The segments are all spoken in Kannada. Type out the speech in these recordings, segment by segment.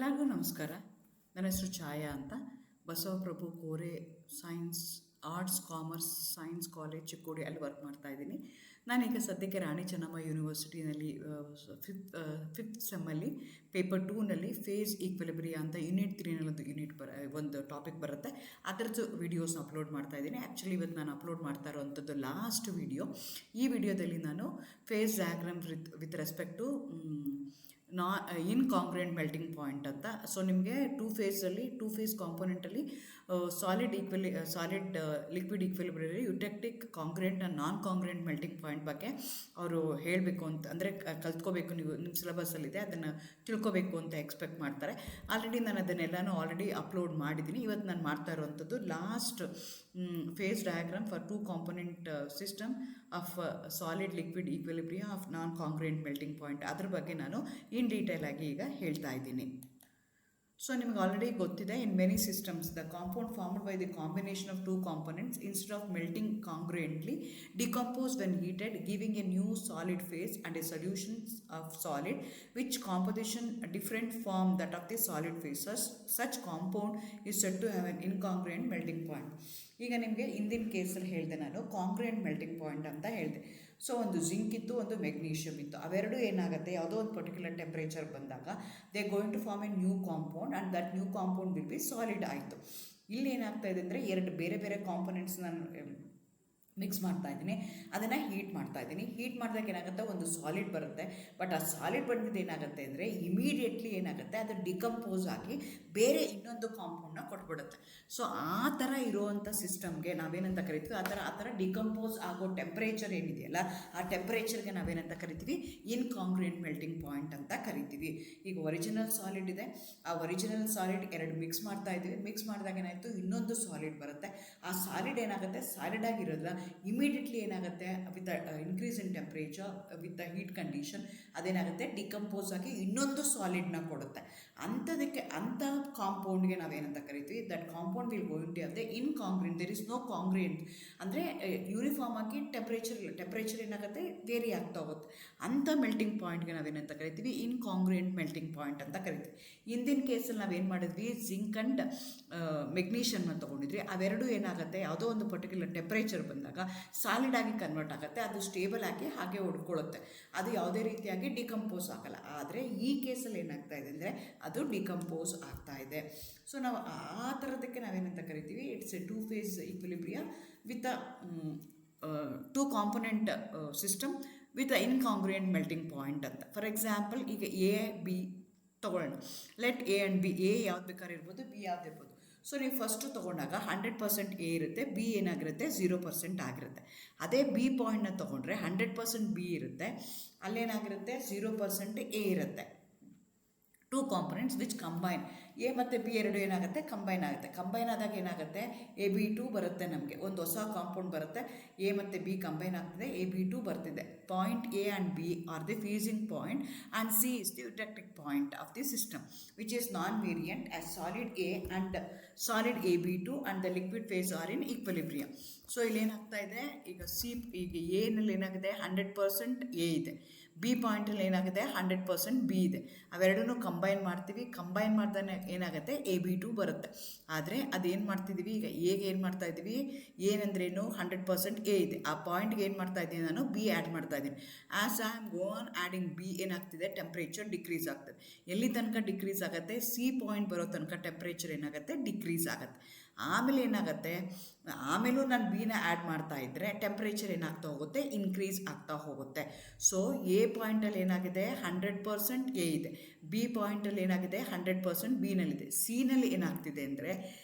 ಎಲ್ಲರಿಗೂ ನಮಸ್ಕಾರ. ನನ್ನ ಹೆಸರು ಛಾಯಾ ಅಂತ. Basavaprabhu Kore arts commerce science college Chikkodi ಅಲ್ಲಿ ವರ್ಕ್ ಮಾಡ್ತಾ ಇದ್ದೀನಿ. ನಾನೀಗ ಸದ್ಯಕ್ಕೆ ರಾಣಿ ಚೆನ್ನಮ್ಮ ಯೂನಿವರ್ಸಿಟಿನಲ್ಲಿ ಫಿಫ್ತ್ ಸೆಮ್ಮಲ್ಲಿ ಪೇಪರ್ 2ನಲ್ಲಿ ಫೇಸ್ ಈಕ್ವಿಲಿಬ್ರಿಯಾ ಅಂತ ಯೂನಿಟ್ 3ನಲ್ಲಿ ಒಂದು ಟಾಪಿಕ್ ಬರುತ್ತೆ. ಅದರದ್ದು ವೀಡಿಯೋಸ್ನ ಅಪ್ಲೋಡ್ ಮಾಡ್ತಾ ಇದ್ದೀನಿ. ಆ್ಯಕ್ಚುಲಿ ಇವತ್ತು ನಾನು ಅಪ್ಲೋಡ್ ಮಾಡ್ತಾ ಇರೋವಂಥದ್ದು ಲಾಸ್ಟ್ ವೀಡಿಯೋ. ಈ ವಿಡಿಯೋದಲ್ಲಿ ನಾನು phase diagram with respect to incongruent melting point ಅಂತ. ಸೊ ನಿಮಗೆ ಟೂ ಫೇಸ್ ಕಾಂಪೋನೆಂಟಲ್ಲಿ ಸಾಲಿಡ್ ಲಿಕ್ವಿಡ್ ಈಕ್ವಿಲಿಬ್ರಿಯದಲ್ಲಿ eutectic congruent and non congruent melting point ಬಗ್ಗೆ ಅವರು ಹೇಳಬೇಕು ಅಂತ ಅಂದರೆ ಕಲ್ತ್ಕೋಬೇಕು, ನೀವು ನಿಮ್ಮ ಸಿಲೆಬಸ್ಸಲ್ಲಿದೆ, ಅದನ್ನು ತಿಳ್ಕೊಬೇಕು ಅಂತ ಎಕ್ಸ್ಪೆಕ್ಟ್ ಮಾಡ್ತಾರೆ. ಆಲ್ರೆಡಿ ನಾನು ಅದನ್ನೆಲ್ಲನೂ ಅಪ್ಲೋಡ್ ಮಾಡಿದ್ದೀನಿ. ಇವತ್ತು ನಾನು ಮಾಡ್ತಾ ಇರುವಂಥದ್ದು last phase diagram for two component system of solid liquid equilibria of non congruent melting point, ಅದ್ರ ಬಗ್ಗೆ ನಾನು ಇನ್ ಡೀಟೇಲ್ ಆಗಿ ಈಗ ಹೇಳ್ತಾ ಇದ್ದೀನಿ. ಸೊ ನಿಮಗೆ ಆಲ್ರೆಡಿ ಗೊತ್ತಿದೆ, in many systems the compound formed by the combination of two components instead of melting congruently decompose when heated giving a new solid phase and a solution of solid which composition different from that of the solid phases. Such compound is said to have an incongruent melting point. ಈಗ ನಿಮಗೆ ಹಿಂದಿನ ಕೇಸಲ್ಲಿ ಹೇಳಿದೆ, ನಾನು ಕಾಂಗ್ರುಯೆಂಟ್ ಮೆಲ್ಟಿಂಗ್ ಪಾಯಿಂಟ್ ಅಂತ ಹೇಳಿದೆ. ಸೊ ಒಂದು ಜಿಂಕ್ ಇತ್ತು, ಒಂದು ಮೆಗ್ನೀಷಿಯಮ್ ಇತ್ತು. ಅವೆರಡು ಏನಾಗುತ್ತೆ, ಯಾವುದೋ ಒಂದು ಪರ್ಟಿಕ್ಯುಲರ್ ಟೆಂಪ್ರೇಚರ್ ಬಂದಾಗ they going to form a new compound and that new compound will be solid ಆಯಿತು. ಇಲ್ಲಿ ಏನಾಗ್ತಾ ಇದೆ ಅಂದರೆ ಎರಡು ಬೇರೆ ಬೇರೆ ಕಾಂಪೊನೆಂಟ್ಸ್ ನಾನು ಮಿಕ್ಸ್ ಮಾಡ್ತಾ ಇದ್ದೀನಿ, ಅದನ್ನು ಹೀಟ್ ಮಾಡ್ತಾ ಇದ್ದೀನಿ. ಹೀಟ್ ಮಾಡಿದಾಗ ಏನಾಗುತ್ತೆ, ಒಂದು ಸಾಲಿಡ್ ಬರುತ್ತೆ. ಬಟ್ ಆ ಸಾಲಿಡ್ ಬಂದಿದ್ದು ಏನಾಗುತ್ತೆ ಅಂದರೆ ಇಮಿಡಿಯೇಟ್ಲಿ ಏನಾಗುತ್ತೆ, ಅದು ಡಿಕಂಪೋಸ್ ಆಗಿ ಬೇರೆ ಇನ್ನೊಂದು ಕಾಂಪೌಂಡನ್ನ ಕೊಟ್ಬಿಡುತ್ತೆ. ಸೊ ಆ ಥರ ಇರುವಂಥ ಸಿಸ್ಟಮ್ಗೆ ನಾವೇನಂತ ಕರಿತೀವಿ, ಆ ಥರ ಡಿಕಂಪೋಸ್ ಆಗೋ ಟೆಂಪ್ರೇಚರ್ ಏನಿದೆಯಲ್ಲ, ಆ ಟೆಂಪ್ರೇಚರ್ಗೆ ನಾವೇನಂತ ಕರಿತೀವಿ, ಇನ್ಕಾಂಗ್ರುಯೆಂಟ್ ಮೆಲ್ಟಿಂಗ್ ಪಾಯಿಂಟ್ ಅಂತ ಕರಿತೀವಿ. ಈಗ ಒರಿಜಿನಲ್ ಸಾಲಿಡ್ ಇದೆ, ಆ ಒರಿಜಿನಲ್ ಸಾಲಿಡ್ ಎರಡು ಮಿಕ್ಸ್ ಮಾಡ್ತಾ ಇದ್ದೀವಿ. ಮಿಕ್ಸ್ ಮಾಡಿದಾಗ ಏನಾಯಿತು, ಇನ್ನೊಂದು ಸಾಲಿಡ್ ಬರುತ್ತೆ. ಆ ಸಾಲಿಡ್ ಏನಾಗುತ್ತೆ, ಸಾಲಿಡ್ ಆಗಿರೋದ್ರ ಇಮಿಡಿಯೇಟ್ಲಿ ಏನಾಗುತ್ತೆ, with increase in temperature with the heat condition ಅದೇನಾಗುತ್ತೆ, ಡಿಕಂಪೋಸ್ ಆಗಿ ಇನ್ನೊಂದು ಸಾಲಿಡ್ನ ಕೊಡುತ್ತೆ. ಅಂಥ ಕಾಂಪೌಂಡ್ಗೆ ನಾವೇನಂತ ಕರಿತೀವಿ, that compound will going to ಅದೇ incongruent, there is no congruent ಅಂದರೆ ಯೂನಿಫಾರ್ಮ್ ಆಗಿ ಟೆಂಪ್ರೇಚರ್ ಏನಾಗುತ್ತೆ, ವೇರಿ ಆಗ್ತಾ ಹೋಗುತ್ತೆ. ಅಂಥ ಮೆಲ್ಟಿಂಗ್ ಪಾಯಿಂಟ್ಗೆ ನಾವೇನಂತ ಕರಿತೀವಿ, ಇನ್ಕಾಂಗ್ರೆಂಟ್ ಮೆಲ್ಟಿಂಗ್ ಪಾಯಿಂಟ್ ಅಂತ ಕರಿತೀವಿ. ಹಿಂದಿನ ಕೇಸಲ್ಲಿ ನಾವೇನು ಮಾಡಿದ್ವಿ, ಜಿಂಕ್ ಆ್ಯಂಡ್ ಮೆಗ್ನೀಷಿಯಮ್ನ ತೊಗೊಂಡಿದ್ವಿ. ಅವೆರಡು ಏನಾಗುತ್ತೆ, ಯಾವುದೋ ಒಂದು ಪರ್ಟಿಕ್ಯುಲರ್ ಟೆಂಪ್ರೇಚರ್ ಬಂದಾಗ ಸಾಲಿಡ್ ಆಗಿ ಕನ್ವರ್ಟ್ ಆಗುತ್ತೆ, ಅದು ಸ್ಟೇಬಲ್ ಆಗಿ ಹಾಗೆ ಉಡ್ಕೊಳ್ಳುತ್ತೆ, ಅದು ಯಾವುದೇ ರೀತಿಯಾಗಿ ಡಿಕಂಪೋಸ್ ಆಗಲ್ಲ. ಆದರೆ ಈ ಕೇಸಲ್ಲಿ ಏನಾಗ್ತಾ ಇದೆ ಅಂದರೆ ಅದು ಡಿಕಂಪೋಸ್ ಆಗ್ತಾ ಇದೆ. ಸೊ ನಾವು ಆ ಥರದಕ್ಕೆ ನಾವೇನಂತ ಕರಿತೀವಿ, it's a two phase equilibria with two component system with incongruent melting point ಅಂತ. ಫಾರ್ ಎಕ್ಸಾಂಪಲ್, ಈಗ ಎ ಬಿ ತೊಗೊಳ್ಳೋಣ. Let A and B, A ಯಾವ್ದು ಬೇಕಾದ್ರೆ ಇರ್ಬೋದು, ಬಿ ಯಾವ್ದು ಇರ್ಬೋದು. ಸೊ ನೀವು ಫಸ್ಟು ತೊಗೊಂಡಾಗ 100% ಎ ಇರುತ್ತೆ, ಬಿ ಏನಾಗಿರುತ್ತೆ 0% ಆಗಿರುತ್ತೆ. ಅದೇ ಬಿ ಪಾಯಿಂಟ್ನ ತೊಗೊಂಡ್ರೆ 100% ಬಿ ಇರುತ್ತೆ, ಅಲ್ಲೇನಾಗಿರುತ್ತೆ 0% ಎ ಇರುತ್ತೆ. Two components which combine, A ಮತ್ತು ಬಿ ಎರಡು ಏನಾಗುತ್ತೆ, ಕಂಬೈನ್ ಆಗುತ್ತೆ. ಕಂಬೈನ್ ಆದಾಗ ಏನಾಗುತ್ತೆ, AB2 ಬರುತ್ತೆ. ನಮಗೆ ಒಂದು ಹೊಸ ಕಾಂಪೌಂಡ್ ಬರುತ್ತೆ, ಎ ಮತ್ತು ಬಿ ಕಂಬೈನ್ ಆಗ್ತಿದೆ, AB2 ಬರ್ತಿದೆ. Point A and B are the fusing point and C is the eutectic point of the system which is non variant as solid A and solid AB2 and the liquid phase are in equilibrium. So ಇಲ್ಲೇನಾಗ್ತಾ ಇದೆ, ಈಗ ಈಗ ಎನಲ್ಲಿ ಏನಾಗಿದೆ 100% ಎ ಇದೆ, ಬಿ ಪಾಯಿಂಟಲ್ಲಿ ಏನಾಗಿದೆ 100% ಬಿ ಇದೆ. ಅವೆರಡನ್ನೂ ಕಂಬೈನ್ ಮಾಡ್ತೀವಿ. ಕಂಬೈನ್ ಮಾಡ್ದಾನೆ ಏನಾಗುತ್ತೆ, AB2 ಬರುತ್ತೆ. ಆದರೆ ಅದೇನು ಮಾಡ್ತಿದ್ದೀವಿ, ಈಗ ಎಗೆ ಏನು ಮಾಡ್ತಾ ಇದ್ದೀವಿ, ಏನಂದ್ರೇನು 100% ಎ ಇದೆ, ಆ ಪಾಯಿಂಟ್ಗೆ ಏನು ಮಾಡ್ತಾ ಇದ್ದೀನಿ, ನಾನು ಬಿ ಆ್ಯಡ್ ಮಾಡ್ತಾ ಇದ್ದೀನಿ. As I am go on adding B ಏನಾಗ್ತಿದೆ, ಟೆಂಪ್ರೇಚರ್ ಡಿಕ್ರೀಸ್ ಆಗ್ತದೆ. ಎಲ್ಲಿ ತನಕ ಡಿಕ್ರೀಸ್ ಆಗುತ್ತೆ, ಸಿ ಪಾಯಿಂಟ್ ಬರೋ ತನಕ ಟೆಂಪ್ರೇಚರ್ ಏನಾಗುತ್ತೆ, ಡಿಕ್ರೀಸ್ ಆಗುತ್ತೆ. ಆಮೇಲೆ ಏನಾಗುತ್ತೆ, ಆಮೇಲೂ ನಾನು ಬಿನ ಆ್ಯಡ್ ಮಾಡ್ತಾ ಇದ್ದರೆ ಟೆಂಪ್ರೇಚರ್ ಏನಾಗ್ತಾ ಹೋಗುತ್ತೆ, ಇನ್ಕ್ರೀಸ್ ಆಗ್ತಾ ಹೋಗುತ್ತೆ. ಸೊ ಎ ಪಾಯಿಂಟಲ್ಲಿ ಏನಾಗಿದೆ 100% ಎ ಇದೆ, ಬಿ ಪಾಯಿಂಟಲ್ಲಿ ಏನಾಗಿದೆ 100% ಬಿನಲ್ಲಿದೆ. ಸಿನಲ್ಲಿ ಏನಾಗ್ತಿದೆ ಅಂದರೆ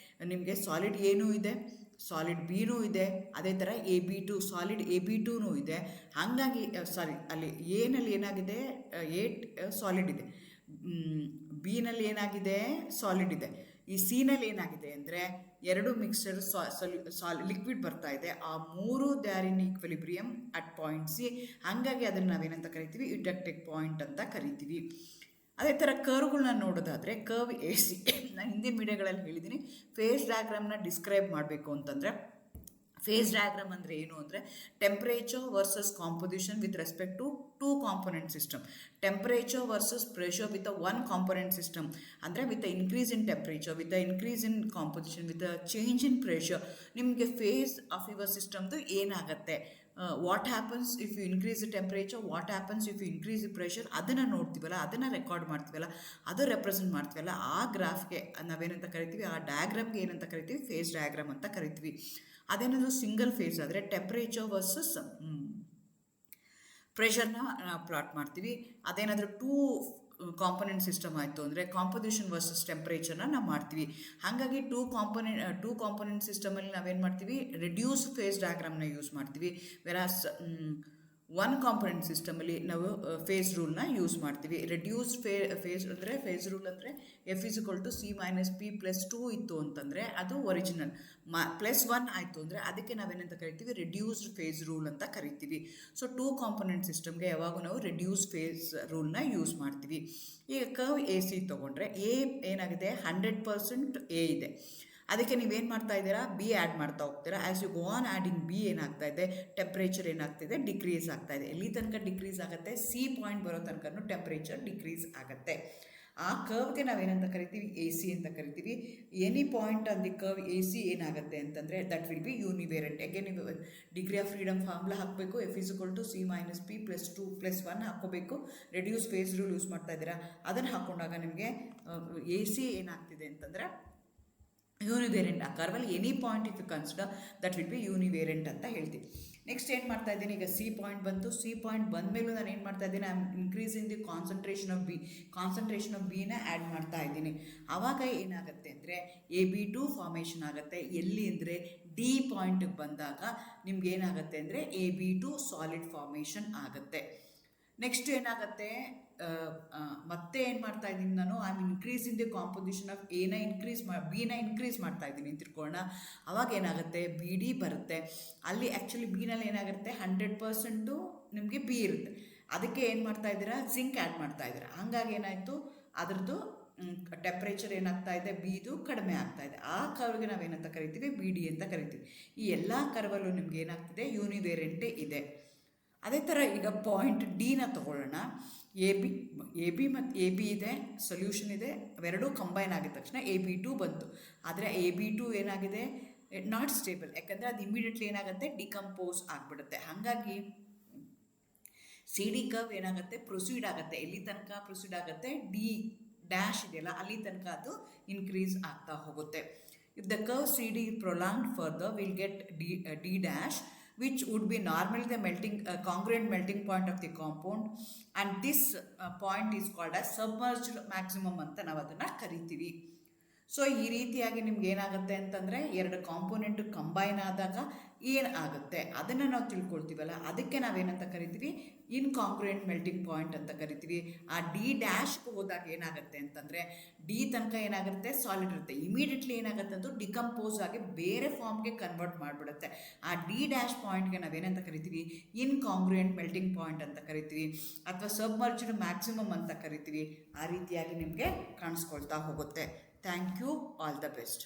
ನಿಮಗೆ ಸಾಲಿಡ್ ಏನೂ ಇದೆ, ಸಾಲಿಡ್ ಬಿನೂ ಇದೆ, ಅದೇ ಥರ AB2 ಸಾಲಿಡ್ AB2ನೂ ಇದೆ. ಹಾಗಾಗಿ ಅಲ್ಲಿ ಎನಲ್ಲಿ ಏನಾಗಿದೆ, ಸಾಲಿಡ್ ಇದೆ, ಬಿನಲ್ಲಿ ಏನಾಗಿದೆ, ಸಾಲಿಡ್ ಇದೆ. ಈ ಸಿನಲ್ಲಿ ಏನಾಗಿದೆ ಅಂದರೆ ಎರಡು ಮಿಕ್ಸ್ಚರ್ ಲಿಕ್ವಿಡ್ ಬರ್ತಾ ಇದೆ. ಆ ಮೂರು they are in equilibrium at point C. ಹಾಗಾಗಿ ಅದನ್ನು ನಾವೇನಂತ ಕರಿತೀವಿ, ಯುಟೆಕ್ಟಿಕ್ ಪಾಯಿಂಟ್ ಅಂತ ಕರಿತೀವಿ. ಅದೇ ಥರ ಕರ್ವ್ಗಳನ್ನ ನೋಡೋದಾದರೆ ಕರ್ವ್ AC, ನಾನು ಹಿಂದಿನ ವಿಡಿಯೋಗಳಲ್ಲಿ ಹೇಳಿದ್ದೀನಿ, ಫೇಸ್ ಡಯಾಗ್ರಾಮ್ನ ಡಿಸ್ಕ್ರೈಬ್ ಮಾಡಬೇಕು ಅಂತಂದರೆ ಫೇಸ್ ಡಯಾಗ್ರಾಮ್ ಅಂದರೆ ಏನು ಅಂದರೆ temperature versus composition with respect to two component system. Temperature versus pressure with one component system ಅಂದರೆ with increase in temperature, with increase in composition, with change in pressure ನಿಮಗೆ ಫೇಸ್ ಆಫ್ ಯುವರ್ ಸಿಸ್ಟಮ್ದು ಏನಾಗುತ್ತೆ, what happens if you increase the temperature, what happens if you increase the pressure, ಅದನ್ನು ನೋಡ್ತೀವಲ್ಲ, ಅದನ್ನು ರೆಕಾರ್ಡ್ ಮಾಡ್ತೀವಲ್ಲ, ಅದು ರೆಪ್ರೆಸೆಂಟ್ ಮಾಡ್ತೀವಲ್ಲ, ಆ ಗ್ರಾಫ್ಗೆ ನಾವೇನಂತ ಕರಿತೀವಿ, ಆ ಡಯಾಗ್ರಾಮ್ಗೆ ಏನಂತ ಕರಿತೀವಿ, ಫೇಸ್ ಡಯಾಗ್ರಾಮ್ ಅಂತ ಕರಿತೀವಿ. ಅದೇನಾದರೂ ಸಿಂಗಲ್ ಫೇಸ್ ಆದರೆ ಟೆಂಪ್ರೇಚರ್ ವರ್ಸಸ್ ಪ್ರೆಷರ್ನ ಪ್ಲಾಟ್ ಮಾಡ್ತೀವಿ. ಅದೇನಾದರೂ ಟೂ ಕಾಂಪೊನೆಂಟ್ ಸಿಸ್ಟಮ್ ಆಯಿತು ಅಂದರೆ ಕಾಂಪೊಸಿಷನ್ ವರ್ಸಸ್ ಟೆಂಪ್ರೇಚರ್ನ ನಾವು ಮಾಡ್ತೀವಿ. ಹಾಗಾಗಿ ಟೂ ಕಾಂಪೊನೆಂಟ್ ಸಿಸ್ಟಮಲ್ಲಿ ನಾವೇನು ಮಾಡ್ತೀವಿ, ರಿಡ್ಯೂಸ್ ಫೇಸ್ ಡಯಾಗ್ರಾಮ್ನ ಯೂಸ್ ಮಾಡ್ತೀವಿ. ವೆರಾಸ್ ಒನ್ ಕಾಂಪೊನೆಂಟ್ ಸಿಸ್ಟಮಲ್ಲಿ ನಾವು ಫೇಸ್ ರೂಲ್ನ ಯೂಸ್ ಮಾಡ್ತೀವಿ. ರೆಡ್ಯೂಸ್ ಫೇಸ್ ಅಂದರೆ ಫೇಸ್ ರೂಲ್ ಅಂದರೆ F = C-P+2 ಇತ್ತು ಅಂತಂದರೆ ಅದು ಒರಿಜಿನಲ್, +1 ಆಯಿತು ಅಂದರೆ ಅದಕ್ಕೆ ನಾವೇನಂತ ಕರಿತೀವಿ, ರೆಡ್ಯೂಸ್ಡ್ ಫೇಸ್ ರೂಲ್ ಅಂತ ಕರಿತೀವಿ. ಸೊ ಟೂ ಕಾಂಪೊನೆಂಟ್ ಸಿಸ್ಟಮ್ಗೆ ಯಾವಾಗೂ ನಾವು ರೆಡ್ಯೂಸ್ ಫೇಸ್ ರೂಲ್ನ ಯೂಸ್ ಮಾಡ್ತೀವಿ. ಈಗ ಕರ್ವ್ AC ತೊಗೊಂಡ್ರೆ ಎ ಏನಾಗಿದೆ, 100% ಎ ಇದೆ. ಅದಕ್ಕೆ ನೀವೇನು ಮಾಡ್ತಾ ಇದ್ದೀರಾ, ಬಿ ಆ್ಯಡ್ ಮಾಡ್ತಾ ಹೋಗ್ತೀರಾ. As you go on adding B ಏನಾಗ್ತಾ ಇದೆ, ಟೆಂಪ್ರೇಚರ್ ಏನಾಗ್ತಿದೆ, ಡಿಕ್ರೀಸ್ ಆಗ್ತಾ ಇದೆ. ಎಲ್ಲಿ ತನಕ ಡಿಕ್ರೀಸ್ ಆಗುತ್ತೆ, ಸಿ ಪಾಯಿಂಟ್ ಬರೋ ತನಕ ಟೆಂಪ್ರೇಚರ್ ಡಿಕ್ರೀಸ್ ಆಗುತ್ತೆ. ಆ ಕರ್ವ್ಗೆ ನಾವೇನಂತ ಕರಿತೀವಿ, AC ಅಂತ ಕರಿತೀವಿ. Any point on the curve AC ಏನಾಗುತ್ತೆ ಅಂತಂದರೆ ದಟ್ ವಿಲ್ ಬಿ ಯೂನಿವೇರೆಂಟ್. ಯಾಕೆ ನೀವು ಡಿಗ್ರಿ ಆಫ್ ಫ್ರೀಡಮ್ ಫಾರ್ಮುಲಾ ಹಾಕಬೇಕು, F = C-P+2+1 ಹಾಕೋಬೇಕು. ರೆಡ್ಯೂಸ್ ಫೇಸ್ ರೂಲ್ ಯೂಸ್ ಮಾಡ್ತಾ ಇದ್ದೀರಾ, ಅದನ್ನು ಹಾಕೊಂಡಾಗ ನಿಮಗೆ AC ಏನಾಗ್ತಿದೆ ಅಂತಂದರೆ ಯೂನಿವೇರೆಂಟ್. ಆ ಕರ್ವಲ್ಲಿ any point if you consider that will be univariant ಅಂತ ಹೇಳ್ತೀವಿ. ನೆಕ್ಸ್ಟ್ ಏನು ಮಾಡ್ತಾ ಇದ್ದೀನಿ, ಈಗ ಸಿ ಪಾಯಿಂಟ್ ಬಂತು. ಸಿ ಪಾಯಿಂಟ್ ಬಂದ ಮೇಲೂ ನಾನು ಏನು ಮಾಡ್ತಾ ಇದ್ದೀನಿ, I am increasing the concentration of ಬಿನ ಆ್ಯಡ್ ಮಾಡ್ತಾ ಇದ್ದೀನಿ. ಆವಾಗ ಏನಾಗುತ್ತೆ ಅಂದರೆ AB2 ಫಾರ್ಮೇಷನ್ ಆಗುತ್ತೆ. ಎಲ್ಲಿ ಅಂದರೆ ಡಿ ಪಾಯಿಂಟಿಗೆ ಬಂದಾಗ ನಿಮ್ಗೆ ಏನಾಗುತ್ತೆ ಅಂದರೆ AB2 ಸಾಲಿಡ್ ಫಾರ್ಮೇಷನ್ ಆಗುತ್ತೆ. ನೆಕ್ಸ್ಟ್ ಏನಾಗುತ್ತೆ, ಮತ್ತೆ ಏನು ಮಾಡ್ತಾ ಇದ್ದೀನಿ ನಾನು, I am increasing the composition of ಬಿನ ಇನ್ಕ್ರೀಸ್ ಮಾಡ್ತಾ ಇದ್ದೀನಿ ತಿಳ್ಕೊಳ್ಳೋಣ. ಅವಾಗ ಏನಾಗುತ್ತೆ, BD ಬರುತ್ತೆ. ಅಲ್ಲಿ ಆ್ಯಕ್ಚುಲಿ ಬಿನಲ್ಲಿ ಏನಾಗುತ್ತೆ, 100% ನಿಮಗೆ ಬಿ ಇರುತ್ತೆ. ಅದಕ್ಕೆ ಏನು ಮಾಡ್ತಾ ಇದ್ದೀರಾ, ಜಿಂಕ್ ಆ್ಯಡ್ ಮಾಡ್ತಾ ಇದ್ದೀರಾ. ಹಾಗಾಗಿ ಏನಾಯಿತು, ಅದರದ್ದು ಟೆಂಪ್ರೇಚರ್ ಏನಾಗ್ತಾ ಇದೆ, ಬಿದು ಕಡಿಮೆ ಆಗ್ತಾ ಇದೆ. ಆ ಕರ್ವ್ಗೆ ನಾವೇನಂತ ಕರಿತೀವಿ, BD ಅಂತ ಕರಿತೀವಿ. ಈ ಎಲ್ಲ ಕರ್ವಲ್ಲೂ ನಿಮ್ಗೆ ಏನಾಗ್ತಿದೆ, ಯೂನಿವೇರೆಂಟೇ ಇದೆ. ಅದೇ ಥರ ಈಗ ಪಾಯಿಂಟ್ ಡಿನ ತೊಗೊಳ್ಳೋಣ. ಎ ಬಿ ಇದೆ, ಸೊಲ್ಯೂಷನ್ ಇದೆ, ಅವೆರಡೂ ಕಂಬೈನ್ ಆಗಿದ ತಕ್ಷಣ AB2 ಬಂತು. ಆದರೆ AB2 ಏನಾಗಿದೆ, ನಾಟ್ ಸ್ಟೇಬಲ್. ಯಾಕಂದರೆ ಅದು ಇಮಿಡಿಯೇಟ್ಲಿ ಏನಾಗುತ್ತೆ, ಡಿಕಂಪೋಸ್ ಆಗಿಬಿಡುತ್ತೆ. ಹಾಗಾಗಿ CD ಕರ್ವ್ ಏನಾಗುತ್ತೆ, ಪ್ರೊಸೀಡ್ ಆಗುತ್ತೆ. ಎಲ್ಲಿ ತನಕ ಪ್ರೊಸೀಡ್ ಆಗುತ್ತೆ, D' ಇದೆಯಲ್ಲ ಅಲ್ಲಿ ತನಕ ಅದು ಇನ್ಕ್ರೀಸ್ ಆಗ್ತಾ ಹೋಗುತ್ತೆ. If the curve CD prolonged further will get D' which would be normally the congruent melting point of the compound, and this point is called as submerged maximum ಅಂತ ನಾವು ಅದನ್ನು ಕರಿತೀವಿ. ಸೊ ಈ ರೀತಿಯಾಗಿ ನಿಮ್ಗೆ ಏನಾಗುತ್ತೆ ಅಂತಂದರೆ, ಎರಡು ಕಾಂಪೋನೆಂಟ್ ಕಂಬೈನ್ ಆದಾಗ ಏನಾಗುತ್ತೆ ಅದನ್ನು ನಾವು ತಿಳ್ಕೊಳ್ತೀವಲ್ಲ, ಅದಕ್ಕೆ ನಾವೇನಂತ ಕರಿತೀವಿ, ಇನ್ಕಾಂಗ್ರುಯೆಂಟ್ ಮೆಲ್ಟಿಂಗ್ ಪಾಯಿಂಟ್ ಅಂತ ಕರಿತೀವಿ. ಆ D' ಹೋದಾಗ ಏನಾಗುತ್ತೆ ಅಂತಂದರೆ, ಡಿ ತನಕ ಏನಾಗುತ್ತೆ, ಸಾಲಿಡ್ ಇರುತ್ತೆ. ಇಮಿಡಿಯೇಟ್ಲಿ ಏನಾಗುತ್ತೆ ಅದು ಡಿಕಂಪೋಸ್ ಆಗಿ ಬೇರೆ ಫಾರ್ಮ್ಗೆ ಕನ್ವರ್ಟ್ ಮಾಡಿಬಿಡುತ್ತೆ. ಆ D' ಪಾಯಿಂಟ್ಗೆ ನಾವೇನಂತ ಕರಿತೀವಿ, ಇನ್ಕಾಂಗ್ರುಯೆಂಟ್ ಮೆಲ್ಟಿಂಗ್ ಪಾಯಿಂಟ್ ಅಂತ ಕರಿತೀವಿ, ಅಥವಾ ಸಬ್ಮರ್ಜ್ಡ್ ಮ್ಯಾಕ್ಸಿಮಮ್ ಅಂತ ಕರಿತೀವಿ. ಆ ರೀತಿಯಾಗಿ ನಿಮಗೆ ಕಾಣಿಸ್ಕೊಳ್ತಾ ಹೋಗುತ್ತೆ. Thank you. All the best.